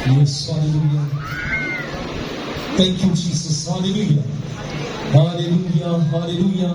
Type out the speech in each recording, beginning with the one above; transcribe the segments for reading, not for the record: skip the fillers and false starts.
Yes, hallelujah. Thank you, Jesus. Hallelujah. Hallelujah. Hallelujah.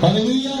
Hallelujah.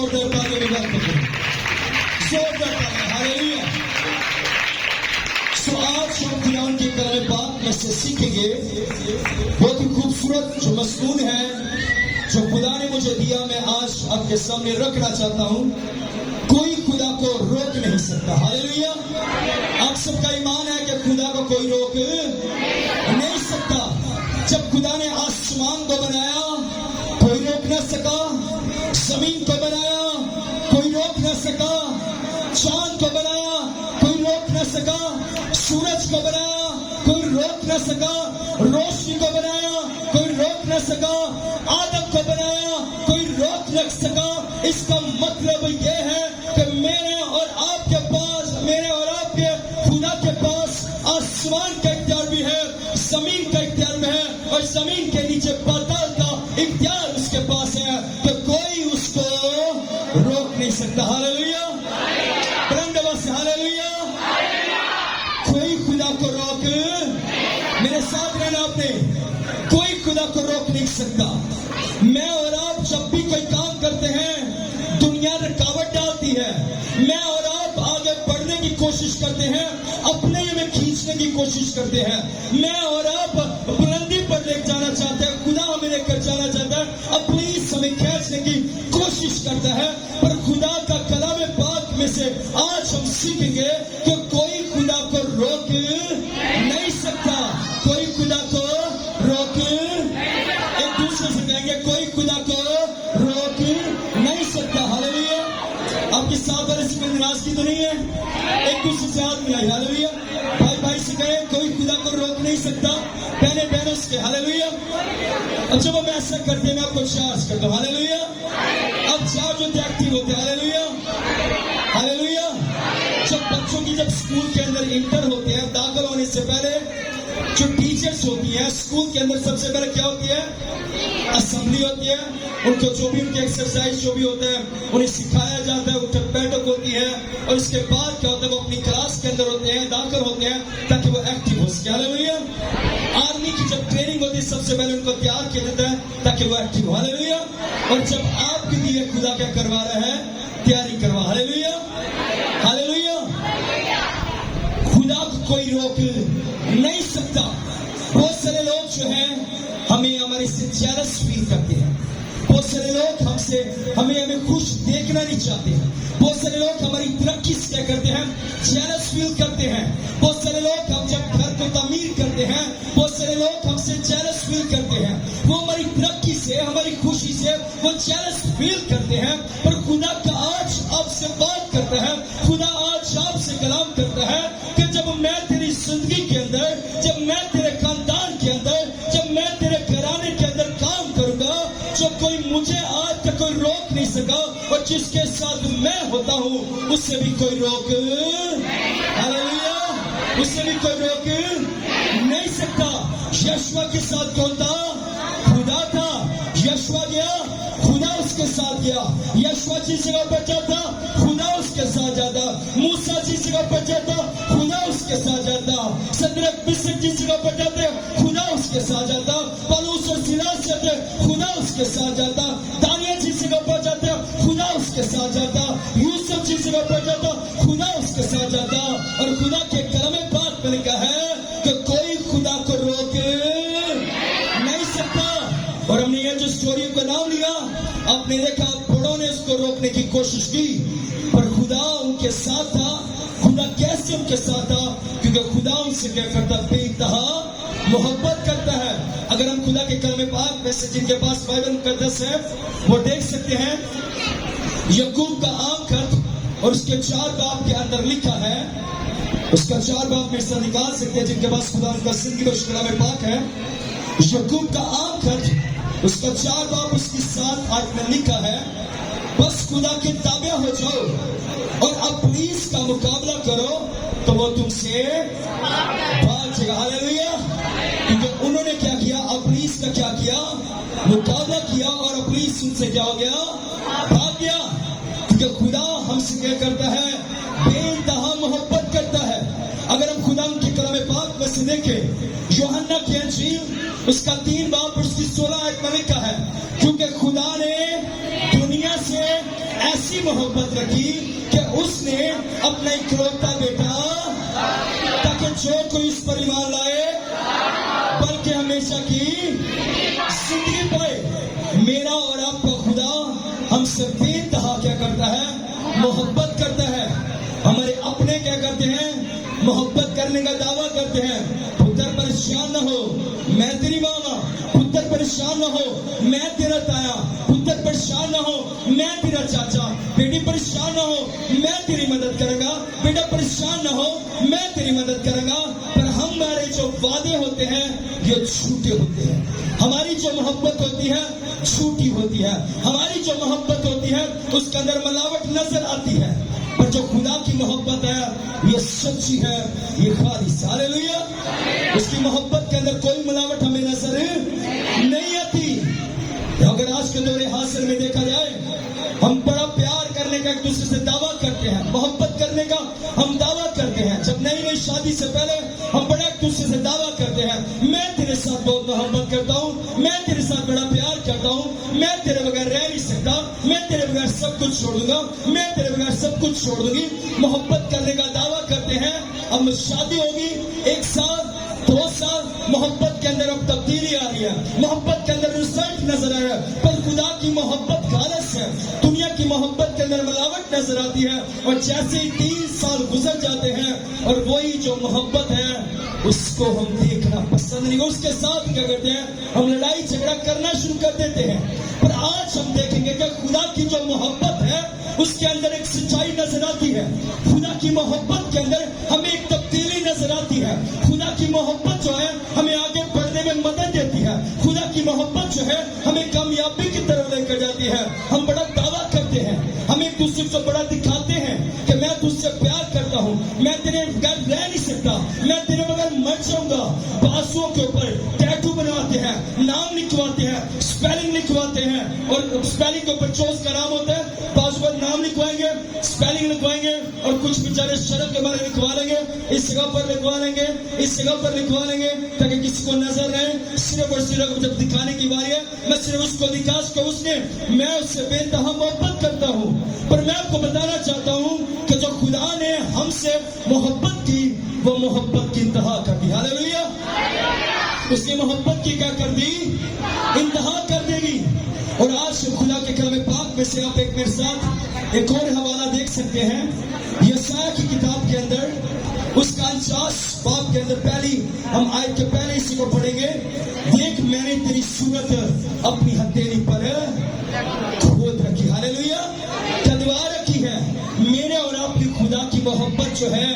زوردار تالیاں بجا کے زوردار تالیاں. ہاللویا. سو آج ہم قرآن کے کلام پاک میں سے سیکھیں گے بہت ہی خوبصورت جو مضمون ہے جو خدا نے مجھے دیا. میں آج آپ کے سامنے رکھنا چاہتا ہوں. کوئی خدا کو روک نہیں سکتا. ہاللویا. آپ سب کا ایمان ہے کہ خدا کو کوئی روک نہیں سکتا. جب خدا نے آسمان کو بنایا کوئی روک نہ سکا. زمین کو بنایا کوئی روک نہ سکا. چاند کو بنایا کوئی روک نہ سکا. سورج کو بنایا کوئی روک نہ سکا. روشنی کو بنایا کوئی روک نہ سکا. آدم کو بنایا کوئی روک نہ سکا. اس کا مطلب یہ ہے کہ میرے اور آپ کے پاس، میرے اور آپ کے خدا کے پاس آسمان کا اختیار بھی ہے، زمین کا اختیار میں ہے، اور زمین کے نیچے پاتال کا اختیار اس کے پاس ہے کہ کوئی اس کو روک نہیں سکتا. ہاللویا. بلند آواز سے ہاللویا. کوئی خدا کو روک، میرے ساتھ رہنا آپ نے، کوئی خدا کو روک نہیں سکتا. میں اور آپ جب بھی کوئی کام کرتے ہیں دنیا رکاوٹ ڈالتی ہے. میں اور آپ آگے بڑھنے کی کوشش کرتے ہیں، اپنے میں کھینچنے کی کوشش کرتے ہیں. میں اور آپ بلندی پر لے جانا چاہتے ہیں، خدا ہمیں لے کر جانا چاہتا ہے، اپنی ہمیں کھینچنے کی کوشش کرتا ہے. پر خدا کا کلام پاک میں سے آج ہم سیکھیں گے کہ کوئی خدا کو روک نہیں سکتا. کوئی خدا کو روک، ایک دوسرے سے کہیں گے کوئی خدا کو روک نہیں سکتا. ہاللویا. آپ کے ساتھ والے سے کوئی ناراضگی تو نہیں ہے؟ ایک دوسرے سے ہاتھ ملائی. ہاللویا. بھائی بھائی سے کہیں کوئی خدا کو روک نہیں سکتا. بہنیں بہنوں سے. ہاللویا. اور جب ہم ایسا کرتے ہیں میں آپ کو چارج کرتا ہوں. ہاللویا. اب چارج ہوتے ایکٹیو ہوتے. ہاللویا. ہاللویا. جب بچوں کی جب اسکول کے اندر انٹر ہوتے ہیں، داخل ہونے سے پہلے جو ٹیچرز ہوتی ہیں اسکول کے اندر سب سے پہلے کیا ہوتی ہے؟ اسمبلی ہوتی ہے. ان کو جو بھی ان کی ایکسرسائز جو بھی ہوتا ہے انہیں سکھایا جاتا ہے. اٹھک بیٹھک ہوتی ہے اور اس کے بعد کیا ہوتا ہے وہ اپنی کلاس کے اندر ہوتے ہیں، داخل ہوتے ہیں تاکہ وہ ایکٹیو ہو سکے. ہاللویا. آرمی کی جب ٹریننگ ہوتی ہے سب سے پہلے ان کو تیار کیا جاتا ہے تاکہ وہ ایکٹیو ہو. ہاللویا. اور جب آپ کے لیے خدا کیا کروا رہا ہے؟ تیاری کروا. ہاللویا. ہاللویا. خدا کو کوئی روک نہیں سکتا. بہت سارے لوگ جو ہیں ہمارے سے جیلس فیل کرتے ہیں. بہت سارے لوگ ہمیں خوش دیکھنا نہیں چاہتے ہیں. بہت سارے لوگ ہماری ترقی سے کیا کرتے ہیں؟ جیلس فیل کرتے ہیں. بہت سارے لوگ ہم جب گھر کو تعمیر کرتے ہیں بہت سارے لوگ ہم سے جیلس فیل کرتے ہیں. وہ ہماری ترقی سے، ہماری خوشی سے وہ جیلس فیل کرتے ہیں. پر خدا کا آج آپ سے بات کرتا ہے، خدا آج آپ سے کلام کرتا ہے کہ جب میں تیری زندگی کے اندر، جب میں تیرے خاندان کے اندر، جب میں تیرے گھرانے کے اندر کام کروں گا، جو کوئی مجھے آج تک کوئی روک نہیں سکا، اور جس کے ساتھ میں ہوتا ہوں اس سے بھی کوئی روک، ہاللویا، اس سے بھی کوئی روک نہیں سکتا. یشوع کے ساتھ کون تھا؟ خدا تھا. یشوع گیا، خدا اس کے ساتھ گیا. یشوع جس جگہ پر جاتا خدا اس کے ساتھ جاتا. موسیٰ جس جگہ پر جاتا خدا اس کے ساتھ جاتا. صدرک مسک جس جگہ پر جاتے خدا اس کے ساتھ جاتا. پولس اور سیلاس جاتے خدا اس کے ساتھ جاتا. دانیال جس جگہ پر جاتے خدا اس کے ساتھ جاتا. یوسف جس جگہ پر جاتا خدا اس کے ساتھ جاتا. اور خدا کے کلام پاک میں لکھا ہے کہ کوئی خدا کو روک نہیں سکتا. اور ہم نے یہ جو اسٹوری کا نام لیا، آپ نے دیکھا بڑوں نے اس کو روکنے کی کوشش کی، پر خدا ان کے ساتھ تھا. خدا کیسے ان کے ساتھ تھا؟ کیونکہ خدا ان سے کیا کرتا؟ بے انتہا محبت کرتا ہے. اگر ہم خدا کے کلام پاک میں سے جن کے پاس بائبل مقدس ہے وہ دیکھ سکتے ہیں یعقوب کا عام خط اور اس کے 4 باب کے اندر لکھا ہے. اس کا 4 باب میں سے نکال سکتے ہیں جن کے پاس خدا کا زندگی اور کلام پاک ہے. یعقوب کا عام خط اس کا 4 باب اس کی 7 آیت میں لکھا ہے، بس خدا کے تابع ہو جاؤ اور ابلیس کا مقابلہ کرو تو وہ تم سے بھاگ جائے گا. ہاللویا. کیونکہ انہوں نے کیا کیا؟ ابلیس کا کیا کیا؟ مقابلہ کیا، اور ابلیس ان سے کیا ہو گیا؟ بھاگ گیا. کیونکہ خدا ہم سے کیا کرتا ہے؟ بے انتہا محبت کرتا ہے. اگر ہم خدا ان کے کلام پاک میں سے دیکھیں یوحنا کی انجیل اس کا 3 باب اس کی 16 آیت میں لکھا ہے، کیونکہ خدا نے دنیا سے ایسی محبت رکھی کہ اس نے اپنا اکلوتا بیٹا تاکہ جو کوئی اس پر ایمان لائے بلکہ ہمیشہ کی زندگی پائے۔ میرا اور آپ کا خدا ہم سے بے انتہا کیا کرتا ہے؟ محبت کرتا ہے۔ ہمارے اپنے کیا کرتے ہیں؟ محبت کرنے کا دعویٰ کرتے ہیں۔ پتر پریشان نہ ہو، میں تیری ماما۔ پتر پریشان نہ ہو، میں تیرا تایا۔ پتر پریشان نہ ہو، میں تیرا چاچا۔ بیٹی پریشان نہ ہو، میں تیری مدد کروں گا۔ بیٹا پریشان نہ ہو، میں تیری مدد کروں گا۔ پر ہمارے جو وعدے ہوتے ہیں یہ جھوٹے ہوتے ہیں۔ ہماری جو محبت ہوتی ہے جھوٹی ہوتی ہے۔ ہماری جو محبت ہوتی ہے اس کے اندر ملاوٹ نظر آتی ہے۔ پر جو خدا کی محبت ہے یہ سچی ہے، یہ خالص۔ ہاللیلویا۔ اس کی محبت کے اندر کوئی ملاوٹ ہمیں نظر نہیں آتی۔ اگر آج کے دور حاضر میں دیکھا جائے، ہم بڑا پیار کرنے کا ایک دوسرے سے دعویٰ کرتے ہیں، محبت کرنے کا ہم دعویٰ کرتے ہیں۔ جب نئی نئی شادی سے پہلے ہم بڑا ایک دوسرے سے دعویٰ کرتے ہیں، میں تیرے ساتھ بہت محبت کرتا ہوں، میں تیرے ساتھ بڑا پیار کرتا ہوں، میں تیرے بغیر رہ نہیں سکتا، میں تیرے بغیر سب کچھ چھوڑ دوں گا، میں تیرے بغیر سب کچھ چھوڑ دوں گی۔ محبت کرنے کا دعویٰ کرتے ہیں۔ اب شادی ہوگی، 1 سال 2 سال، محبت کے اندر اب تبدیلی آ رہی ہے، محبت کے اندر رزلٹ نظر آ رہا ہے۔ پر خدا کی محبت خالص ہے۔ دنیا کی محبت کے اندر ملاوٹ نظر آتی ہے، اور جیسے ہی 3 سال گزر جاتے ہیں اور وہی جو محبت ہے اس کو ہم دیکھنا پسند نہیں، اس کے ساتھ کیا کرتے ہیں؟ ہم لڑائی جھگڑا کرنا شروع کر دیتے ہیں۔ پر آج ہم دیکھیں گے کہ خدا کی جو محبت ہے اس کے اندر ایک سچائی نظر آتی ہے۔ خدا کی محبت کے اندر ہمیں ایک تبدیلی نظر آتی ہے۔ خدا کی محبت جو ہے ہمیں آگے بڑھنے میں مدد دیتی ہے۔ خدا کی محبت جو ہے ہمیں کامیابی کی طرف لے کر جاتی ہے۔ ہم بڑا دعویٰ کرتے ہیں، ہم ایک دوسرے کو بڑا دکھاتے ہیں کہ میں تجھ سے پیار کرتا ہوں، میں تیرے بغیر رہ نہیں سکتا، میں تیرے بغیر مر جاؤں گا۔ بازوؤں کے اوپر ٹیٹو بنواتے ہیں، نام لکھواتے ہیں، اسپیلنگ لکھواتے ہیں، اور اسپیلنگ کے اوپر چوز کا نام ہوتا ہے، بازو پر نام لکھوائیں گے، اسپیلنگ لکھوائیں گے، اور کچھ بیچارے شرم کے بارے لکھوا لیں گے، اس جگہ پر لکھوا لیں گے، اس جگہ پر لکھوا لیں گے تاکہ کسی کو نظر رہے۔ صرف اور صرف جب دکھانے کی باری ہے میں صرف اس کو دکھا کہ اس نے، میں اس سے بے انتہا محبت کرتا ہوں۔ پر میں آپ کو بتانا چاہتا ہوں کہ جو خدا نے ہم سے محبت کی وہ محبت کی انتہا کر دی۔ ہاللیلویا۔ اس نے محبت کی کیا کر دی؟ انتہا کر دے گی۔ اور آج خدا کے کلام پاک میں سے آپ ایک میرے ساتھ ایک اور حوالہ دیکھ سکتے ہیں، یسایہ کی کتاب کے اندر اس کا 49 باب کے اندر پہلی ہم آیت کے پہلے اسی کو پڑھیں گے۔ دیکھ میں نے تیری صورت اپنی ہتھیلی پر کھود رکھی۔ ہاللیلویا۔ کیا دیوار رکھی ہے؟ میرے اور آپ کی خدا کی محبت جو ہے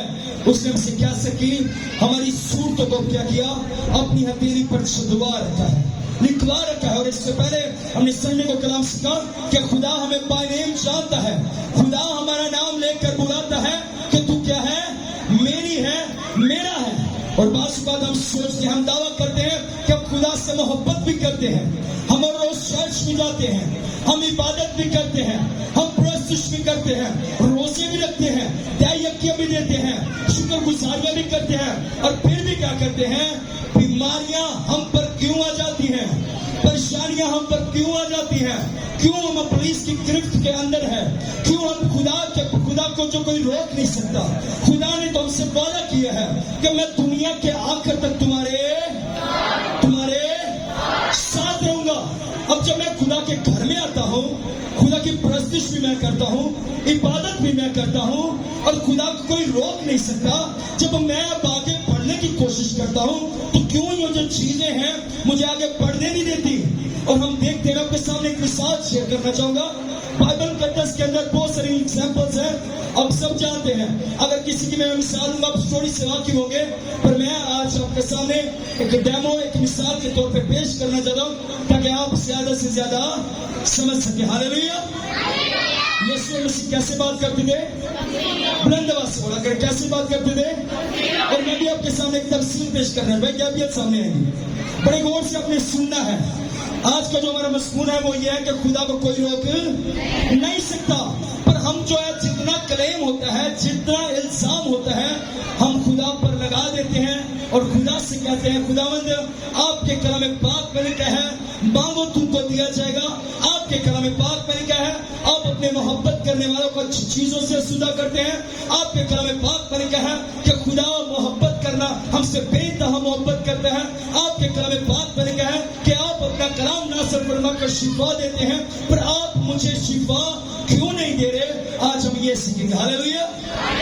اس نے ہم سے کیا سکی؟ ہماری صورتوں کو کیا کیا؟ اپنی ہتھیلی پر چھدوا رکھا ہے، لکھوا رکھا ہے۔ اور اس سے پہلے ہم نے سننے کو کلام سیکھا کہ خدا ہمیں بائی نیم جانتا ہے، خدا ہمارا نام لے کر بلاتا ہے کہ تو کیا ہے؟ میری ہے، میرا ہے۔ اور بعض بات ہم سوچتے ہیں، ہم دعویٰ کرتے ہیں کہ ہم خدا سے محبت بھی کرتے ہیں، ہم اور روز چرچ بھی جاتے ہیں، ہم عبادت بھی کرتے ہیں، ہم پرستش بھی کرتے ہیں، روزے بھی رکھتے ہیں، دعائیہ بھی دیتے ہیں، شکر گزاریاں بھی کرتے ہیں، اور پھر بھی کیا کرتے ہیں؟ بیماریاں ہم پر کیوں آ جاتی ہیں؟ پریشانیاں ہم پر کیوں آ جاتی ہیں؟ کیوں ہم پولیس کی گرفت کے اندر ہیں؟ کیوں ہم خدا کو جو کوئی روک نہیں سکتا؟ خدا نے تو ہم سے وعدہ کیا ہے کہ میں دنیا کے آخر تک تمہارے ساتھ رہوں گا۔ اب جب میں خدا کے گھر میں آتا ہوں، خدا کی پرستش بھی میں کرتا ہوں، عبادت بھی میں کرتا ہوں، اور خدا کو کوئی روک نہیں سکتا۔ جب میں اب آگے بڑھنے کی کوشش کرتا ہوں تو کیوں یہ جو چیزیں ہیں مجھے آگے بڑھنے نہیں دیتی؟ اور ہم دیکھتے ہیں، آپ کے سامنے ایک مثال شیئر کرنا چاہوں گا۔ بائبل مقدس کے اندر بہت ساری ایگزامپلز ہیں، آپ سب جانتے ہیں۔ اگر کسی کی میں مثال دوں گا آپ اسٹوری سے واقف ہوں گے، پر میں آج آپ کے سامنے ایک ڈیمو، ایک مثال کے طور پہ پیش کرنا چاہتا ہوں تاکہ آپ زیادہ سے زیادہ سمجھ سکیں۔ ہاللیلویا۔ یسوع مسیح کیسے بات کرتے تھے؟ بلند آواز سے بولا کر، کیسے بات کرتے تھے؟ اور میں بھی آپ کے سامنے ایک تفصیل پیش کرنا ہے، بھائی کیفیت سامنے آئے گی، بڑے غور سے اپنے سننا ہے۔ آج کا جو ہمارا مضمون ہے وہ یہ ہے کہ خدا کو کوئی روک نہیں سکتا، پر ہم جو ہے جتنا کلیم ہوتا ہے، جتنا الزام ہوتا ہے، ہم خدا پر لگا دیتے ہیں اور خدا سے کہتے ہیں خداوند آپ کے کلام پاک میں لکھا ہے مانگو تم کو دیا جائے گا. آپ کے کلام پاک میں لکھا ہے آپ اپنے محبت کرنے والوں کو اچھی چیزوں سے افزودہ کرتے ہیں. آپ کے کلام پاک میں لکھا ہے کہ خدا محبت کرنا ہم سے بے انتہا محبت کرتا ہے. آپ کے کلام پاک میں لکھا ہے کہ آپ اپنا کلام نازل فرما کر شفا دیتے ہیں، پر آپ مجھے شفا کیوں نہیں دے رہے؟ آج ہم یہ سیکھیں گے. ہاللیلویا.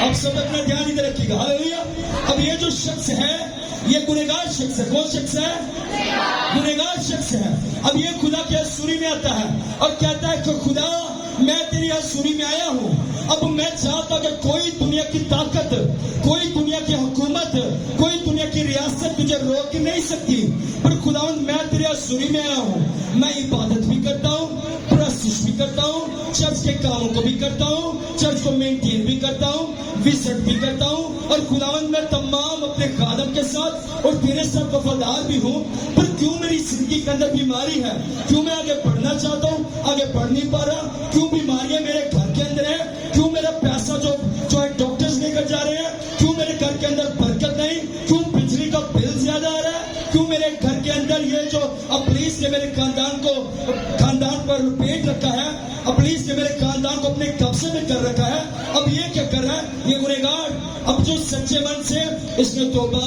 آپ سب اپنا دھیان ادھر رکھیے گا. ہاللیلویا. اب یہ جو شخص ہے یہ گنہگار شخص ہے. کون شخص ہے؟ گنہگار شخص ہے. اب یہ خدا کی حضوری میں آتا ہے اور کہتا ہے کہ خدا میں تیری حضوری میں آیا ہوں. اب میں چاہتا کہ کوئی دنیا کی طاقت، کوئی دنیا کی حکومت، کوئی دنیا کی ریاست تجھے روک نہیں سکتی، پر خداوند میں تیری حضوری میں آیا ہوں. میں عبادت بھی کرتا ہوں، پرستش بھی کرتا ہوں، چرچ کے کاموں کو بھی کرتا ہوں، چرچ کو مینٹین بھی کرتا ہوں، وزٹ بھی کرتا ہوں، اور خداوند میں تمام اپنے خادم کے ساتھ اور تیرے ساتھ وفادار بھی ہوں. پر کیوں میری زندگی کے اندر بیماری ہے؟ کیوں میں آگے بڑھنا چاہتا ہوں آگے بڑھ نہیں پا رہا؟ کیوں بیماریاں میرے گھر کے اندر ہیں؟ کیوں میرا پیسہ جو ہے ڈاکٹرز لے کر جا رہے ہیں؟ کیوں میرے گھر کے اندر برکت نہیں؟ کیوں بجلی کا بل زیادہ آ رہا ہے؟ کیوں میرے گھر کے اندر یہ جو ابلیس نے میرے خاندان پر لپیٹ رکھا ہے، ابلیس نے میرے خاندان کو اپنے قبضے میں کر رکھا ہے؟ اب یہ کیا کر رہا ہے یہ گنہگار؟ اب جو سچے من سے اس نے توبہ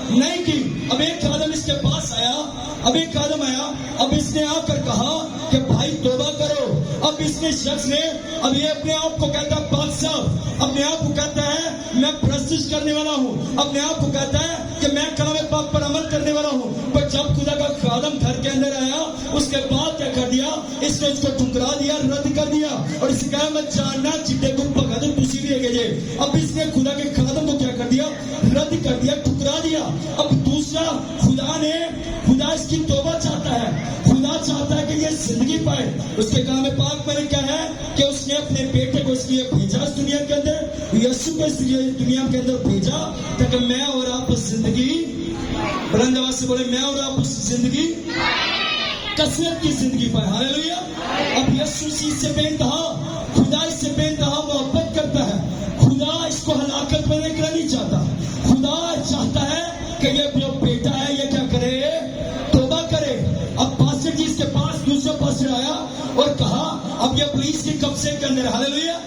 نہیں کی. اب ایک خادم اس کے پاس آیا، اب اس نے آ کر کہا کہ بھائی توبہ کرو. اب اس نے شخص نے، اب یہ اپنے آپ کو کہتا ہے پاک صاحب، اپنے آپ کو کہتا ہے میں پرستش کرنے والا ہوں، اپنے آپ کو کہتا ہے کہ میں کلام پاک پر عمل کرنے والا ہوں. پر جب خدا کا خادم گھر کے اندر آیا اس کے بعد کیا کر دیا؟ اس نے اس کو ٹھکرا دیا، رد کر دیا، اور اسے کہا میں جاننا چٹے کو پکا دوں تسی بھی ہے. اب اس نے خدا کے خادم کو کیا کر دیا؟ رد کر دیا، ٹھکرا دیا. اب دوسرا خدا اس کی توبہ چاہتا ہے، خدا چاہتا ہے کہ یہ زندگی پائے. اس کے کلام پاک میں کیا ہے کہ اس نے اپنے بیٹے کو اس لیے بھیجا اس دنیا کے اندر، یسوع کو اس لیے دنیا کے اندر بھیجا تاکہ میں اور آپ زندگی، بلند آواز سے بولے، میں اور آپ زندگی، کثرت کی زندگی پائے. ہاللیلویا. اب یسوع اس سے بے انتہا، خدا اس سے بے انتہا محبت کرتا ہے. خدا اس کو ہلاکت میں لے کر نہیں چاہتا. خدا چاہتا ہے کہ یہ جو بیٹا ہے یہ کیا کرے؟ توبہ کرے. اب پاسٹر جی اس کے پاس دوسرا پاسٹر آیا اور کہا اب یہ ابلیس کے قبضے کے اندر. ہاللیلویا.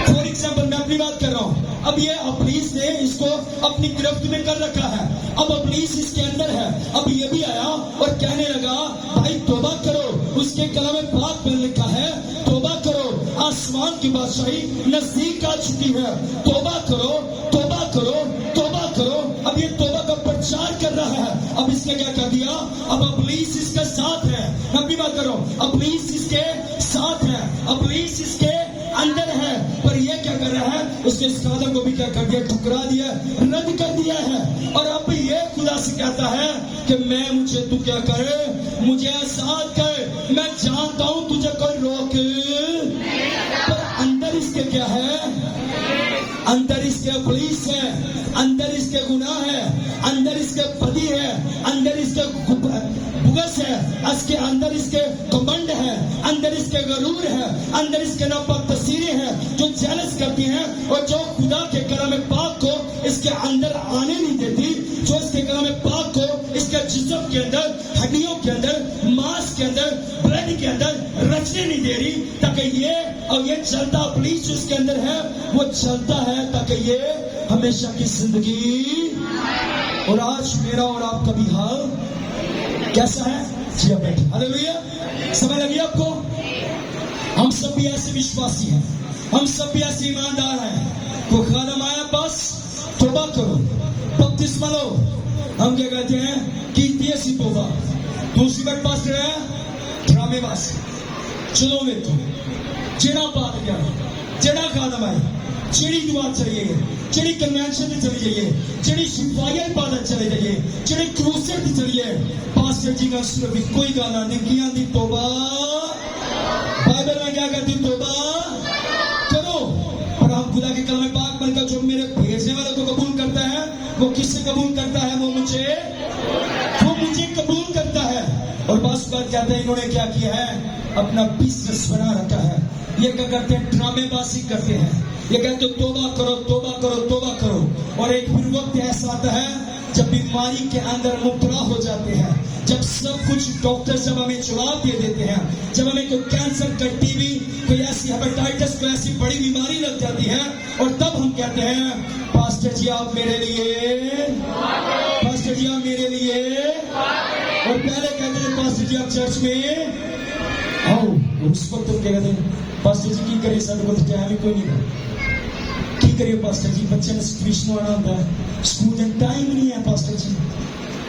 فور ایگزامپل میں اپنی بات کر رہا ہوں. اب یہ ابلیس نے اس کو اپنی گرفت میں کر رکھا ہے. اب ابلیس اس کے اندر ہے. اب یہ بھی آیا اور کہنے لگا بھائی توبہ کرو. اس کے کلام پاک میں لکھا ہے توبہ کرو، آسمان کی بادشاہی نزدیک آ چکی ہے. توبہ کرو، توبہ کرو، توبہ کرو. اب یہ توبہ کا پرچار کر رہا ہے. اب اس نے کیا کر دیا؟ اب ابلیس اس کے ساتھ ہے. میں اپنی بات کر رہا ہوں. ابلیس اس کے ساتھ ہے، ابلیس اس کے اندر ہے. پر یہ کیا کر رہا ہے؟ اس کے اس خادم کو بھی کیا کر دیا؟ ٹھکرا دیا، رد کر دیا ہے. اور اب یہ خدا سے کہتا ہے کہ مجھے تو کیا کرے؟ مجھے آزاد کر. میں جانتا ہوں تجھے کوئی روک، پر اندر اس کے کیا ہے؟ اندر اس کے ابلیس ہے، اندر اس کے گناہ ہے، اندر اس کے بدی ہے، اندر اس کے بغض ہے، اس کے اندر اس کے گھمنڈ ہے، اندر اس کے غرور ہے، اندر اس کے ناپاک تصویریں ہیں جو جیلس کرتی ہیں اور جو خدا کے کلام پاک کو اس کے اندر آنے نہیں دیتی، جو اس کے کلام پاک کو اس کے جسم کے اندر، ہڈیوں کے اندر، ماس کے اندر، بلڈ کے اندر رچنے نہیں دے رہی، تاکہ یہ چلتا ابلیس جو اس کے اندر ہے وہ چلتا ہے تاکہ یہ ہمیشہ کی زندگی. اور آج میرا اور آپ کا بھی حال کیسا ہے؟ جی اب بیٹھے. ہاللیلویا. سمجھ لگی آپ کو؟ ہم سب بھی ایسے وشواسی ہیں، ہم سب بھی ایسے ایماندار ہیں. کوئی خادم آیا بس توبہ کرو، بپتسمہ لو. ہم کیا کہتے ہیں؟ کیتی ایسی توبہ. دوسری بات پاسٹر ہے ڈرامے باز. چلو میں تو جڑا بات کیا جڑا خادم آئے، جڑی دعا چلیے گئے، جڑی کنوینشن چلی جائیے، جڑی شفائیہ عبادت چلے جائیے، جڑی کروسر چلیے، پاسٹر جی کا صرف کوئی گانا نہیں کیا دی توبہ. بائبل میں کیا کہتی؟ توبہ کرو. اور ہم خدا کے کلام پاک بن کر جو میرے بھیجنے والے کو قبول کرتا ہے وہ کس سے قبول کرتا ہے؟ وہ مجھے قبول کرتا ہے. اور بس بات کہتے ہیں انہوں نے کیا کیا ہے؟ اپنا بزنس بنا رکھا ہے. یہ کیا کرتے ہیں؟ ڈرامے بازی کرتے ہیں. یہ کہتے ہیں توبہ کرو توبہ کرو توبہ کرو. اور ایک پھر وقت ایسا آتا ہے جب بیماری کے اندر مبتلا ہو جاتے ہیں, جب سب کچھ ڈاکٹر جب ہمیں جواب دے دیتے ہیں, جب ہمیں کوئی کینسر, کوئی ٹی بی, کوئی ایسی ہیپاٹائٹس, کوئی ایسی بڑی بیماری لگ جاتی ہے, اور تب ہم کہتے ہیں پاسٹر جی آپ میرے لیے, پاسٹر جی آپ میرے لیے. اور پہلے کہتے ہیں پاسٹر جی آپ چرچ میں آؤ, اس وقت تو کہتے ہیں پاسٹر جی کی کریے سب کو ٹائم ہی کوئی نہیں کی کریے پاسٹر جی, بچے نے ٹیوشن آنا ہوتا ہے, اسکول جانے ٹائم نہیں ہے پاسٹر جی,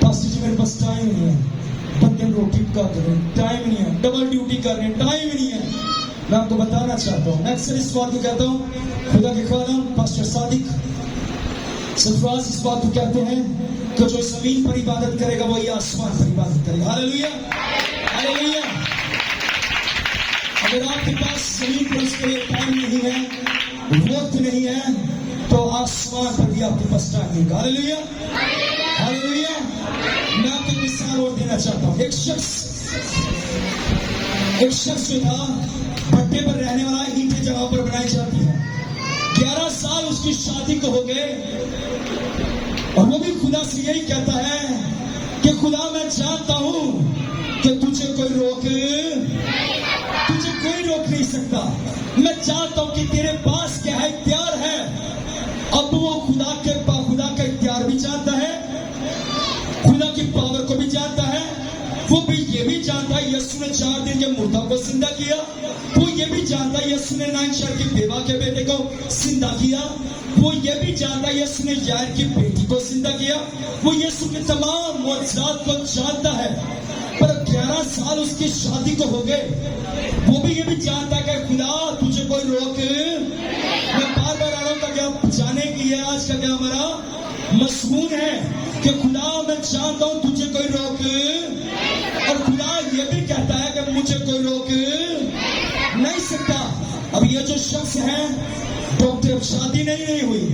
پاسٹر جی میرے پاس ٹائم نہیں ہے, بندے روٹی پکا کر رہے ہیں ٹائم نہیں ہے, ڈبل ڈیوٹی کر رہے ہیں ٹائم نہیں ہے. میں آپ کو بتانا چاہتا ہوں, میں اکثر اس بات کو کہتا ہوں, خدا کے خادم پاسٹر صادق سرفراز اس بات کو کہتے ہیں کہ جو زمین پر عبادت کرے گا وہی آسمان پر عبادت کرے گا. ہاللیلویا ہاللیلویا. اگر آپ کے پاس زمین پر اس کے لیے ٹائم نہیں ہے, وقت نہیں ہے, تو آسمان پر بھی آپ کے پاس ٹائم نہیں ہوگا. ہاللیلویا ہاللیلویا. میں آپ کو ایک مثال اور دینا چاہتا ہوں. ایک شخص جو تھا بھٹے پر رہنے والا, اینٹیں جگہ پر بنائی جاتی ہے, 11 سال اس کی شادی کو ہو گئے, اور وہ بھی خدا سے یہی کہتا ہے کہ خدا میں جانتا ہوں کہ تجھے کوئی روک نہیں سکتا, میں جانتا ہوں کہ تیرے پاس کیا ہے, اختیار ہے. اب وہ خدا کا اختیار بھی جانتا ہے, خدا کی پاور کو بھی جانتا ہے, وہ بھی یہ بھی جانتا ہے یسوع نے 4 دن کے مردہ کو زندہ کیا, وہ یہ بھی جانتا ہے یسوع نے 9 شہر کی بیوہ کے بیٹے کو زندہ کیا, وہ یہ بھی جانتا ہے یسوع نے یائر کی بیٹی کو زندہ کیا, وہ یسوع کے تمام معجزات کو جانتا ہے. پر 11 سال اس کی شادی کو ہو گئے, وہ بھی یہ بھی جانتا ہے کہ خدا تجھے کوئی روک. میں بار بار آ رہا ہوں کہ جانے کی ہے آج کا کیا ہمارا مضمون ہے کہ خدا میں جانتا ہوں تجھے کوئی روک, اور خدا یہ بھی کہتا ہے کہ مجھے کوئی روک نہیں سکتا. اب یہ جو شخص ہے ڈاکٹر, شادی نہیں ہوئی,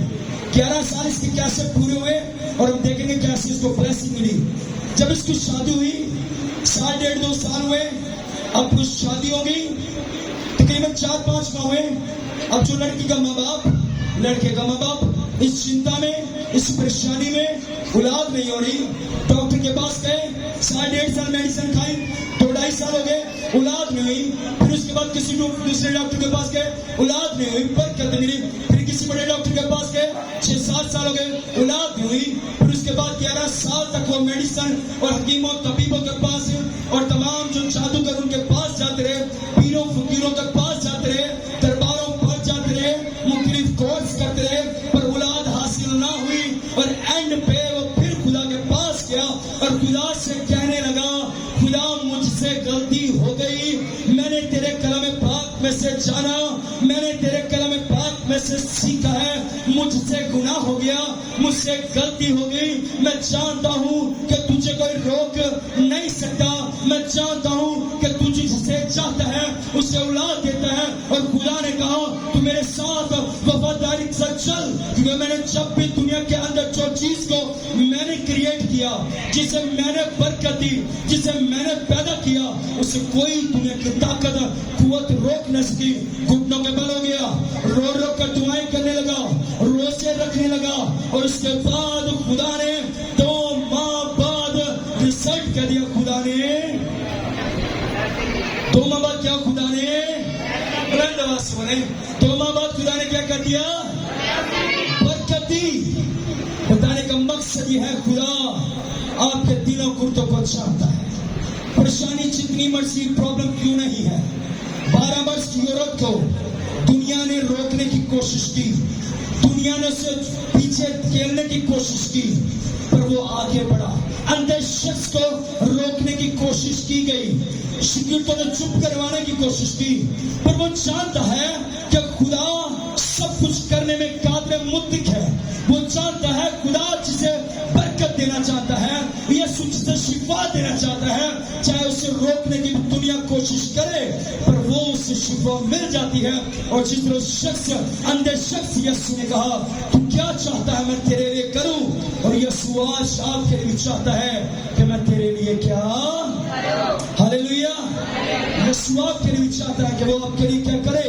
11 سال اس کے کیسے پورے ہوئے, اور ہم دیکھیں گے کیسے اس کو بلیسنگ ملی. جب اس کی شادی ہوئی 1.5 2 سال ہوئے, اب کچھ شادی ہو گئی, تقریباً 4-5 ماہ ہوئے. اب جو لڑکی کا ماں باپ, لڑکے کا ماں باپ اس چنتا میں, اس پریشانی میں, اولاد نہیں ہو رہی, ڈاکٹر کے پاس گئے, 1.5 سال میڈیسن کھائی, 2-2.5 سال ہو گئے, اولاد نہیں ہوئی. پھر اس کے بعد کسی دوسرے ڈاکٹر کے پاس گئے, اولاد نہیں ہوئی, برکت ملی. پھر کسی بڑے ڈاکٹر کے پاس گئے, 6-7 سال ہو گئے, اولاد نہیں ہوئی. پھر اس کے بعد 11 سال تک وہ میڈیسن اور حکیموں طبیبوں کے پاس اور تمام جو جادوگر ان کے پاس جاتے رہے, پیروں فقیروں کے پاس جاتے رہے, درباروں پر جاتے رہے, مختلف کورس کرتے رہے, پر اولاد حاصل نہ ہوئی. اور اینڈ پہ وہ پھر خدا کے پاس گیا اور خدا سے کہنے لگا, خدا مجھ سے غلطی ہو گئی, میں نے تیرے کلام پاک میں سے جانا, میں نے تیرے کلام پاک میں سے سیکھا ہے, مجھ سے گناہ ہو گیا, مجھ سے غلطی ہو گئی. میں جانتا ہوں کہ تجھے کوئی روک نہیں سکتا, میں جانتا ہوں کہ تجھے جسے چاہتا ہے اسے اولاد دیتا ہے. اور خدا نے کہا تو میرے ساتھ وفاداری سے چل, کیونکہ میں نے جب بھی دنیا کے اندر جو چیز کو میں نے کریٹ کیا, جسے میں نے برکت دی, جسے میں نے پیدا کیا, اسے کوئی دنیا کی طاقت قوت روک نہ سکی. گھٹنوں کے بل ہو گیا, رو رو کر دعائیں کرنے لگا, روزے رکھنے لگا, اور اس کے بعد خدا نے 2 ماہ بعد ریزلٹ کر دیا. خدا نے 2 ماہ بعد کیا, خدا نے بلند آواز سے بولے, 2 ماہ بعد خدا نے کیا کر دیا, برکت دی. بتانے کا مقصد یہ ہے خدا آپ کے دلوں گردوں کو جانتا ہے. پریشانی جتنی مرضی پرابلم کیوں نہیں ہے, 12 برس کی عورت کو دنیا نے روکنے کی کوشش کی, دنیا نے اسے پیچھے کھیلنے کی کوشش کی, پر وہ آگے بڑھا. اندھے شخص کو روکنے کی کوشش کی گئی, شکیلتوں نے چپ کروانے کی کوشش کی, پر وہ جانتا ہے کہ خدا سب کچھ کرنے میں قادر مطلق ہے. وہ جانتا ہے خدا جسے برکت دینا چاہتا ہے, یسوع جسے شفا دینا چاہتا ہے, چاہے اسے روکنے کی دنیا کوشش کرے, پر وہ اسے شفا مل جاتی ہے. اور جس طرح شخص, اندھے شخص یسوع نے کہا تو کیا چاہتا ہے میں تیرے لیے کروں, اور یسوع آج آپ کے لیے چاہتا ہے کہ میں تیرے لیے کیا, ہاللیلویا, یسوع آپ کے لیے چاہتا ہے کہ وہ آپ کے لیے کیا کرے,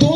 2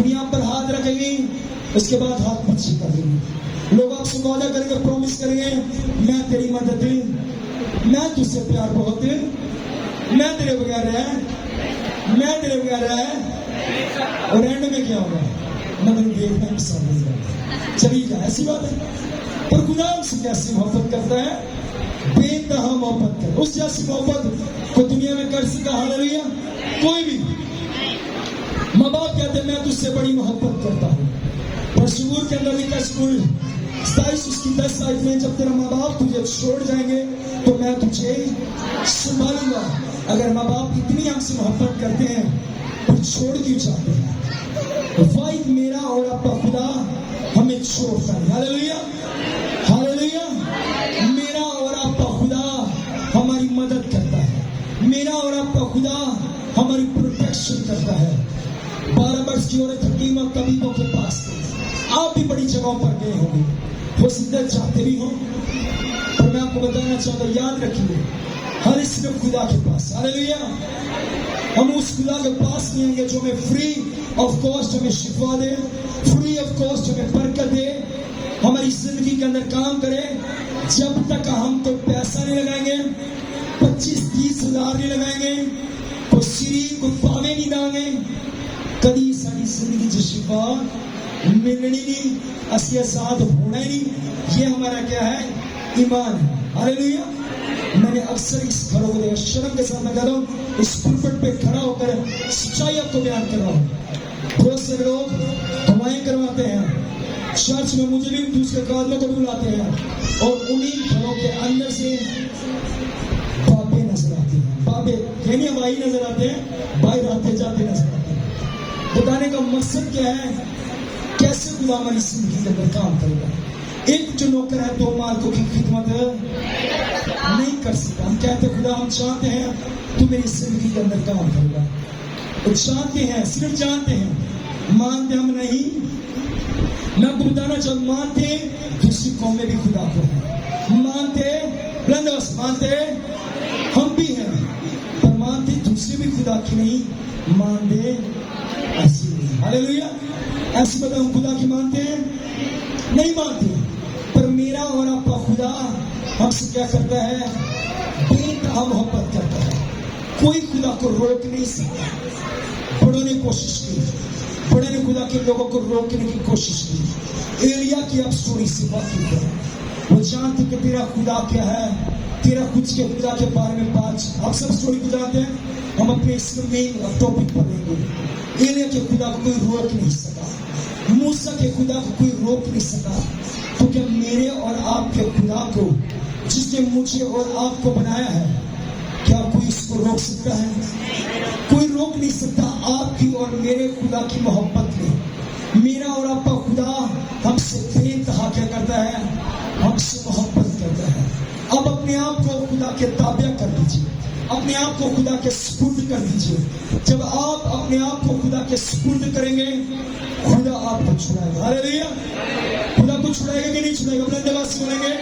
دنیا پر ہاتھ رکھیں گے، اس کے بعد ہاتھ پیچھے کر دیں گے. لوگ آپ سے وعدہ کریں گے، پرومس کریں گے، میں تیری مدد دیں، میں تجھ سے پیار بہت دیں، میں تیرے بغیر رہے، میں تیرے بغیر رہے. اور اینڈ میں کیا ہوگا؟ مگر دیکھنا بھی سامنے جاتا چلی جائے. ایسی بات ہے. پر خدا ہم سے کیسی محبت کرتا ہے؟ بے انتہا محبت کر. اس جیسی محبت کو دنیا میں کر سکا ہاللیلویا کوئی بھی. ماں باپ کہتے ہیں میں تجھ سے بڑی محبت کرتا ہوں. اور شعور کے اندر لکھا سکول 27 اس کی 10 آیت میں، جب تیرا ماں باپ تجھے چھوڑ جائیں گے تو میں تجھے سنبھالوں گا. اگر ماں باپ اتنی ہم سے محبت کرتے ہیں تو چھوڑ کیوں چاہتے ہیں؟ واحد میرا اور آپ کا خدا ہمیں چھوڑتا ہے. ہاللیلویا ہاللیلویا. میرا اور آپ کا خدا ہماری مدد کرتا ہے. میرا اور آپ کا خدا ہماری پروٹیکشن کرتا ہے. 12 برس کی عورت حکیمہ طبیبوں کے پاس گئی. آپ بھی بڑی جگہوں پر گئے ہوں گے، ہو سکتا ہے چاہتے بھی ہوں، اور میں آپ کو بتانا چاہتا ہوں، یاد رکھیے ہر صرف خدا کے پاس. ہاللیلویا. ہم اس خدا کے پاس نہیں آئیں گے جو ہمیں فری آف کاسٹ ہمیں شفا دے، فری آف کاسٹ ہمیں برکت دے، ہماری زندگی کے اندر کام کرے. جب تک ہم کوئی پیسہ نہیں لگائیں گے، 25-30 ہزار نہیں لگائیں گے، کوئی سیری کوئی پاوے نہیں دیں گے، کبھی ساری زندگی جو شفا ملنی نہیں، اسی آزاد ہونا ہی نہیں. یہ ہمارا کیا ہے؟ ایمان ہے. ہاللیلویا. میں نے اکثر اس گھروں کو دیکھا، شرم کے ساتھ میں کہتا ہوں، اس پلپٹ پہ کھڑا ہو کر سچائی آپ کو بیان کر رہا ہوں. بہت سے لوگ دعائیں کرواتے ہیں چرچ میں، مجھے بھی دوسرے قادموں کو بلاتے ہیں، اور انہیں گھروں کے اندر سے بابے نظر آتے ہیں. بابے یعنی بھائی نظر آتے ہیں، بھائی آتے جاتے نظر آتے ہیں. بتانے کا مقصد کیا ہے؟ کیسے خدا ہماری زندگی کے اندر کام کرے گا. ایک جو نوکر ہے 2 مالکوں کی خدمت نہیں کر سکتا. ہم کہتے ہیں خدا ہم چاہتے ہیں تو میری زندگی کے اندر کام کرے گا. وہ چاہتے ہیں، صرف چاہتے ہیں، مانتے ہم نہیں. میں آپ کو بتانا چاہتا ہوں، مانتے دوسری قومیں بھی خدا کو ہیں، مانتے بلندوس مانتے ہم بھی ہیں، پر مانتے دوسرے بھی خدا کی نہیں، مانتے ایسی نہیں. ہاللیلویا. ایسی بات ہم خدا کی مانتے ہیں نہیں مانتے. پر میرا اور آپ کا خدا ہم سے کیا کرتا ہے؟ بے انتہا محبت کرتا ہے. کوئی خدا کو روک نہیں سکتا. بڑوں نے کوشش کی، بڑے نے خدا کے لوگوں کو روکنے کی کوشش کی. ایلیا کی آپ سٹوری سے واقف ہے. وہ جانتے کہ تیرا خدا کیا ہے، تیرا کچھ کے خدا کے بارے میں بات. آپ سب سٹوری کو جانتے ہیں. ہم اپنے اس میں ٹاپک پڑھیں گے. ایلیا کے خدا کو کوئی روک نہیں سکا، موسیٰ کے خدا کو کوئی روک نہیں سکا، کیونکہ میرے اور آپ کے خدا کو، جس نے مجھے اور آپ کو بنایا ہے، کیا کوئی اس کو روک سکتا ہے؟ کوئی روک نہیں سکتا. آپ کی اور میرے خدا کی محبت میں میرا اور آپ کا خدا ہم سے بے انتہا کیا کرتا ہے؟ ہم سے محبت کرتا ہے. اب اپنے آپ کو خدا کے تابع کر دیجیے، اپنے آپ کو خدا کے سپرد کر دیجیے. جب آپ اپنے آپ کو خدا کے سپرد کریں گے، خدا آپ کو چھڑائے گا. ہاللیلویا. خدا کو چھڑائے گا کہ نہیں چھڑائے گا؟ اپنے دماغ سے بولیں گے.